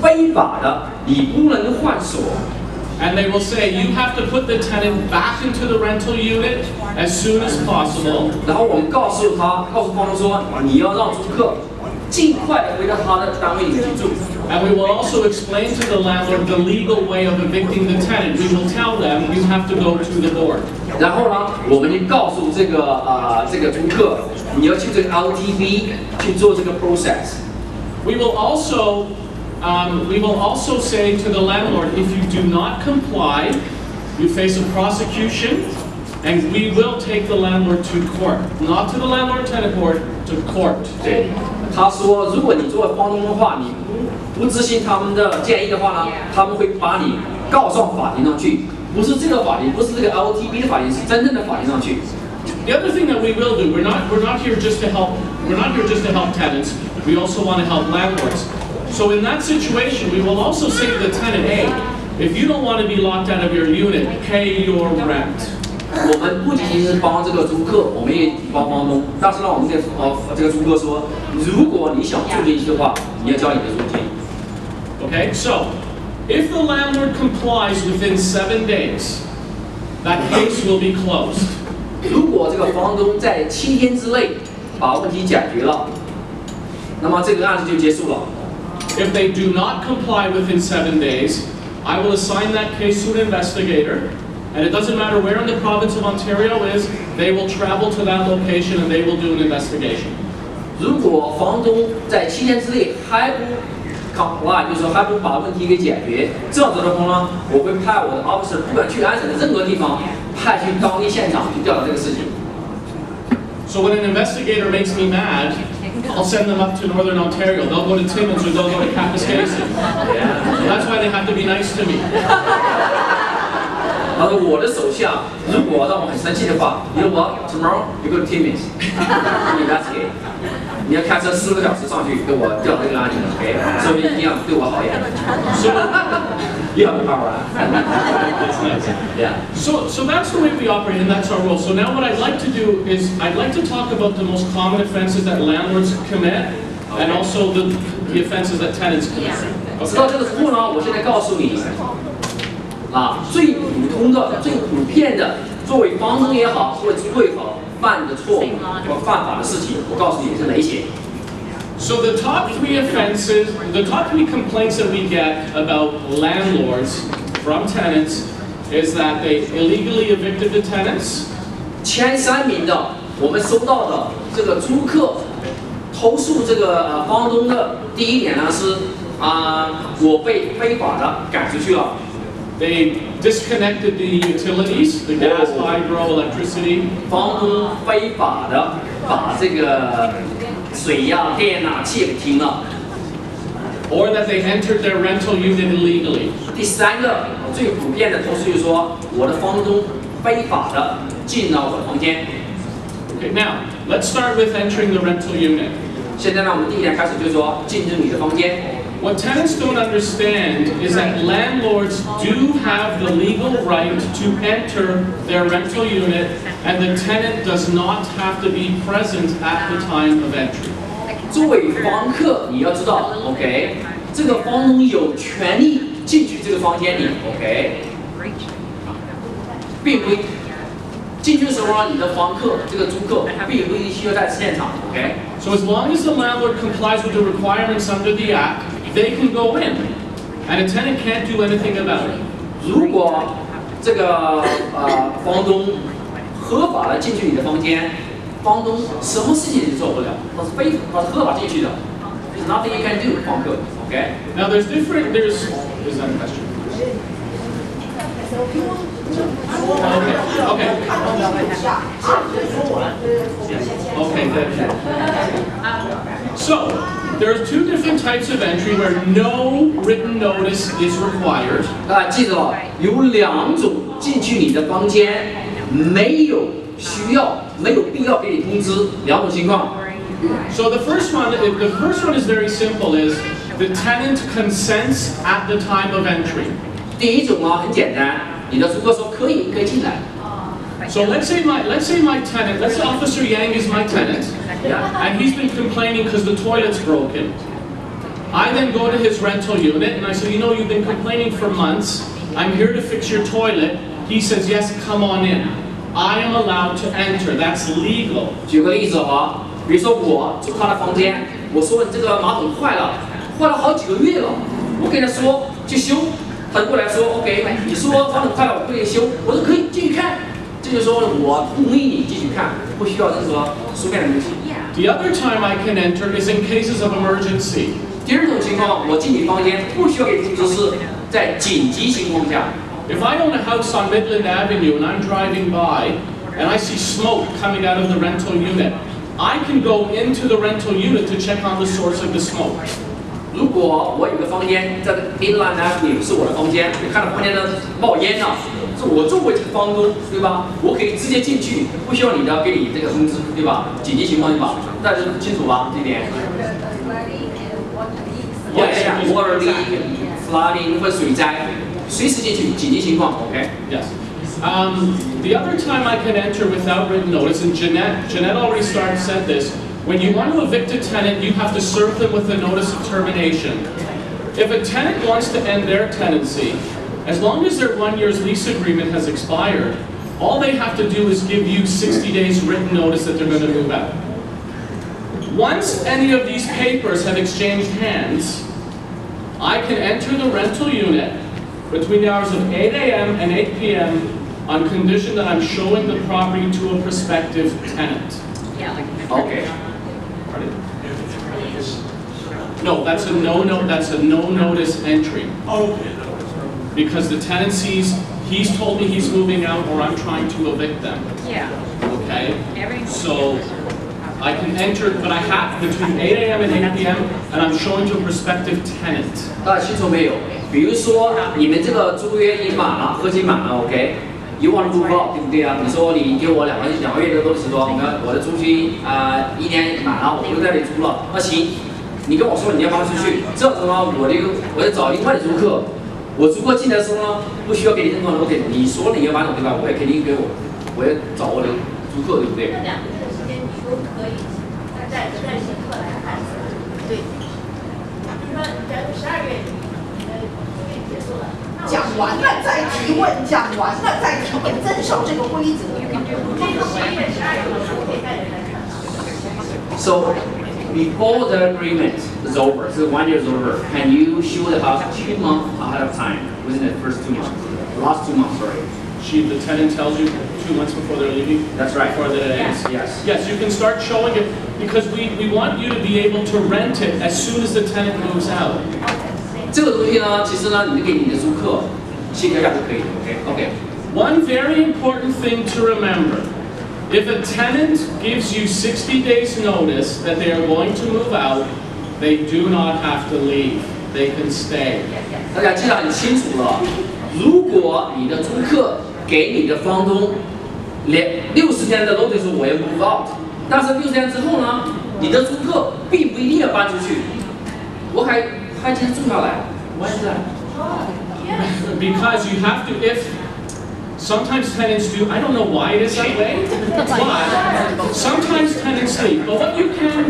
非法的，你不能换锁。 And they will say you have to put the tenant back into the rental unit as soon as possible. 然后我们告诉房东说，你要让租客尽快的回到他的单位里去住。And we will also explain to the landlord the legal way of evicting the tenant. We will tell them you have to go to the board. 然后呢，我们就告诉这个租客，你要去这个 LTV 去做这个 process。 We will also say to the landlord, if you do not comply, you face a prosecution, and we will take the landlord to court. Not to the landlord-tenant board, to court. 对，他说，如果你作为房东的话，你不执行他们的建议的话呢，他们会把你告上法庭上去。不是这个法庭，不是这个 LTV 的法庭，是真正的法庭上去。 The other thing that we will do, we're not here just to help tenants. We also want to help landlords. So in that situation, we will also say to the tenant, hey, if you don't want to be locked out of your unit, pay your rent. 我们不仅仅是帮这个租客，我们也帮房东。但是呢，我们给这个租客说，如果你想住进去的话，你要交你的租金。Okay, so if the landlord complies within 7 days, that case will be closed. 如果这个房东在7天之内把问题解决了，那么这个案子就结束了。 If they do not comply within 7 days, I will assign that case to an investigator, and it doesn't matter where in the province of Ontario is, they will travel to that location and they will do an investigation. 如果房东在7天之内还不 comply， 就是说还不把问题给解决，这样子的话呢，我会派我的 officer， 不管去安省的任何地方，派去当地现场去调查这个事情。 So when an investigator makes me mad, I'll send them up to Northern Ontario. They'll go to Timmins or they'll go to Kapuskasing. That's why they have to be nice to me. 他说我的手下如果让我很生气的话 ，you know what? Tomorrow you go to Timmins. Investigate. 你要开车4个小时上去给我调这个案件 ，OK？ 说明一样对我好一点。You have the power. That's nice. Yeah. So that's the way we operate, and that's our role. So now what I'd like to do is I'd like to talk about the most common offenses that landlords commit, and also the offenses that tenants commit. 知道这个之后呢，我现在告诉你，最普通的、最普遍的，作为房东也好，作为租客也好，犯的错误或犯法的事情，我告诉你是哪些。 So the top 3 offenses, the top 3 complaints that we get about landlords from tenants is that they illegally evicted the tenants. 前3名的，我们收到的这个租客投诉这个房东的第一点呢是我被非法的赶出去了。 They disconnected the utilities, the gas, hydro, electricity. 房东非法的把这个 水呀、电啊、气给停了， or that they entered their rental unit illegally. 第3个最普遍的投诉就是说，我的房东非法的进了我的房间。Okay, now let's start with entering the rental unit. 现在呢，我们第一点开始就是说进入你的房间。 What tenants don't understand is that landlords do have the legal right to enter their rental unit, and the tenant does not have to be present at the time of entry. 作为房客，你要知道 ，OK， 这个房东有权利进去这个房间里 ，OK， 并不进去的时候呢，你的房客这个租客并不一定需要在现场 ，OK。 So as long as the landlord complies with the requirements under the Act, they can go in, and a tenant can't do anything about it. 如果这个房东合法的进去你的房间，房东什么事情也做不了，他是合法进去的。There's nothing you can do， 房客 ，OK。 Now there's that a question? Okay, thank you. So, there are 2 different types of entry where no written notice is required. 记住了，有2种进去你的房间没有必要给你通知2种情况。 So the first one is very simple. Is the tenant consents at the time of entry. 第一种很简单，你的租客说可以进来。 So let's say my tenant, let's say Officer Yang is my tenant, and he's been complaining because the toilet's broken. I then go to his rental unit and I say, you know, you've been complaining for months. I'm here to fix your toilet. He says, yes, come on in. I am allowed to enter. That's legal. 举个例子哈，比如说我住他的房间，我说你这个马桶坏了好几个月了，我跟他说去修，他就过来说 OK， 你说马桶坏了，我可以修，我说可以继续看，这就是说我同意你继续看，不需要任何书面的东西。The other time I can enter is in cases of emergency. 第二种情况，我进你房间不需要给通知，是在紧急情况下。If I own a house on Midland Avenue and I'm driving by and I see smoke coming out of the rental unit, I can go into the rental unit to check on the source of the smoke. 如果我有个房间在 Midland Avenue 是我的房间，你看到房间的冒烟了，是我作为这个房东，对吧？我可以直接进去，不需要你的给你这个通知，对吧？紧急情况对吧？大家清楚吧？这点。water leak, flooding 或水灾，随时进去，紧急情况 ，OK？ Yes. The other time I can enter without written notice, and Jeanette already said this, when you want to evict a tenant, you have to serve them with a notice of termination. If a tenant wants to end their tenancy, as long as their 1 year's lease agreement has expired, all they have to do is give you 60 days written notice that they're going to move out. Once any of these papers have exchanged hands, I can enter the rental unit between the hours of 8 a.m. and 8 p.m. on condition that I'm showing the property to a prospective tenant. Okay. No, that's a no notice entry. Because the tenant sees, he's told me he's moving out or I'm trying to evict them. Yeah. Okay? So I can enter, but I have between 8 a.m. and 8 p.m. and I'm showing to a prospective tenant. 大家清楚没有？比如说你们这个租约已满了，合期满了 ，OK？You want to move out， 对不对啊？你说你给我两个月的notice说，我的租期1年满了，我不在这里租了，那行，你跟我说你要搬出去，这样子呢，我就找另外的租客，我租客进来的时候呢，不需要给你任何notice，你说你要搬走对吧？我也肯定给我要找我的租客，对不对？两个月的时间你说可以，再请客来看，对。比如说，假如12月你的租约结束了。讲完了再提问，讲完了再提问，遵守这个规则。So before the agreement is over, so 1 year is over, can you show the house 2 months ahead of time within the first 2 months, the last 2 months, sorry? The tenant tells you 2 months before they're leaving? That's right. Before the Yes. Yes, you can start showing it because we want you to be able to rent it as soon as the tenant moves out. 这个东西呢，其实呢，你给你的租客协调一下就可以了 ，OK？ One very important thing to remember, if a tenant gives you 60 days notice that they are going to move out, they do not have to leave. They can stay. 大家记得很清楚了，如果你的租客给你的房东60天的 notice 我要 move out， 但是60天之后呢，你的租客并不一定要搬出去，我还继续住下来 ，Why is that? Because you have to, if sometimes tenants do, I don't know why it is that way, but sometimes tenants leave. But what you can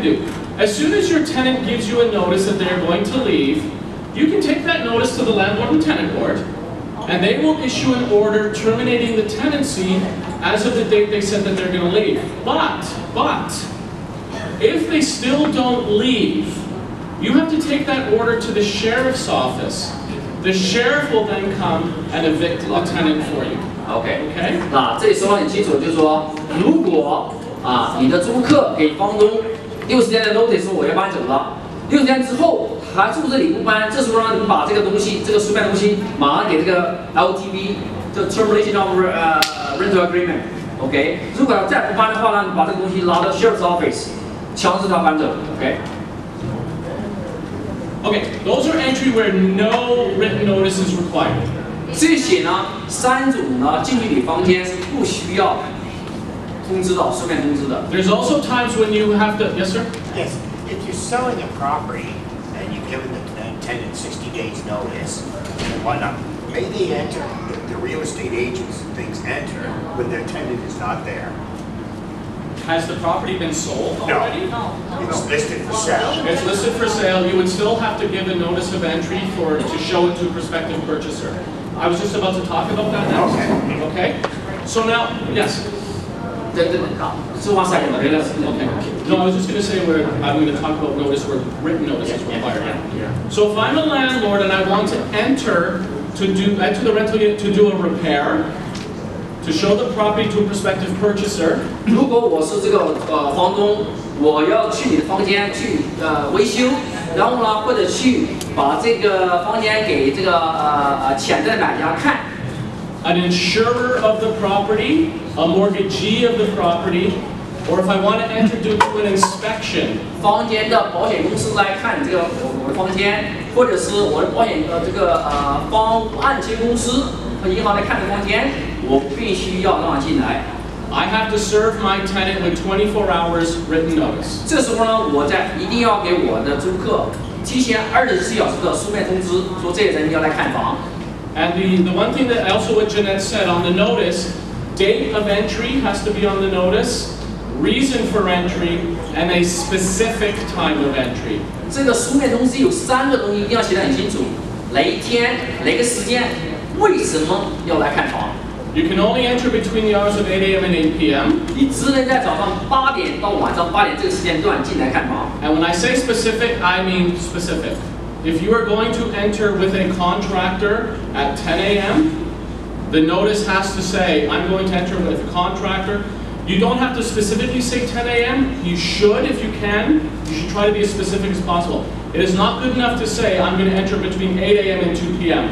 do, as soon as your tenant gives you a notice that they're going to leave, you can take that notice to the landlord and tenant board, and they will issue an order terminating the tenancy as of the date they said that they're going to leave. But, if they still don't leave, you have to take that order to the sheriff's office. The sheriff will then come and evict the tenant for you. OK， Okay? 那这里说得很清楚，就是说，如果你的租客给房东60天的 notice 说我要搬走了，60天之后还住这里不搬，这时候呢，你把这个东西，这个书面东西，马上给这个 LTV， 就 termination of rental agreement。OK， 如果再不搬的话呢，你把这个东西拉到 sheriff's office， 强制他搬走。OK。 Okay, those are entry where no written notice is required. 这些呢，3种呢进去你房间是不需要通知的，书面通知的。There's also times when you have to. Yes, sir. Yes, if you're selling a property and you've given the tenant 60 days notice and whatnot, may they enter, the real estate agents and things enter when their tenant is not there. Has the property been sold already? It's listed for sale. It's listed for sale. You would still have to give a notice of entry to show it to a prospective purchaser. I was just about to talk about that now. Okay. So now, yes. Okay. No, I was just going to say I'm going to talk about notice where written notice is required. So if I'm a landlord and I want to enter the rental unit to do a repair, to show the property to a prospective purchaser. 如果我是这个房东，我要去你的房间去维修，然后呢，或者去把这个房间给这个潜在买家看。An insurer of the property, a mortgagee of the property, or if I want to enter do an inspection. 房间的保险公司来看这个我的房间，或者是我的保险帮按揭公司和银行来看这个房间，我必须要让他进来。I have to serve my tenant with 24 hours written notice. 这时候呢，我一定要给我的租客提前24小时的书面通知，说这人要来看房。And the one thing that also what Jeanette said on the notice, date of entry has to be on the notice, reason for entry, and a specific time of entry. 这个书面通知有3个东西一定要写得很清楚，哪一天、哪个时间，为什么要来看房。You can only enter between the hours of 8 a.m. and 8 p.m. 你只能在早上8点到晚上8点这个时间段进来看房。And when I say specific, I mean specific. If you are going to enter with a contractor at 10 a.m., the notice has to say, I'm going to enter with a contractor. You don't have to specifically say 10 a.m. You should, if you can. You should try to be as specific as possible. It is not good enough to say, I'm going to enter between 8 a.m. and 2 p.m.